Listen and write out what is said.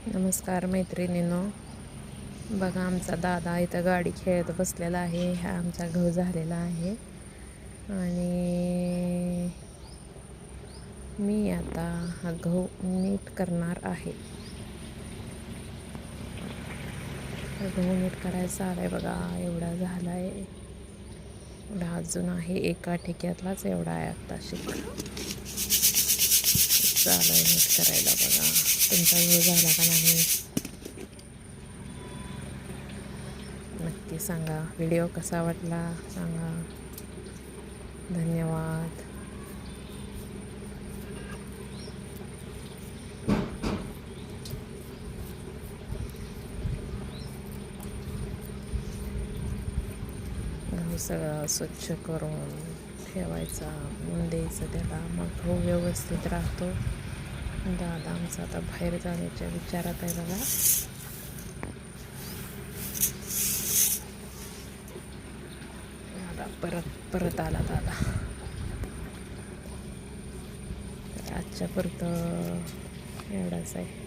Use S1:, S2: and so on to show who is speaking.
S1: नमस्कार मैत्रिणींनो, बघा आमचा दादा इथं गाडी खेळत बसलेला आहे. हा आमचा गहू झालेला आहे आणि मी आता हा गहू नीट करणार आहे. गहू नीट करायचा आलाय बघा, एवढा झाला आहे, एवढा अजून आहे. एका ठेक्यातलाच एवढा आहे. आता चालू नीट करायला. बघा तुमचा गहू झाला का नाही नक्की सांगा. व्हिडिओ कसा वाटला सांगा. धन्यवाद. गहू सगळा स्वच्छ करून ठेवायचा, ऊन द्यायचं त्याला, मग गहू व्यवस्थित राहतो. दादा आमचा आता बाहेर जाण्याच्या विचारात आहे बघा. परत आला दादा. आजच्या पुरतं एवढाच आहे.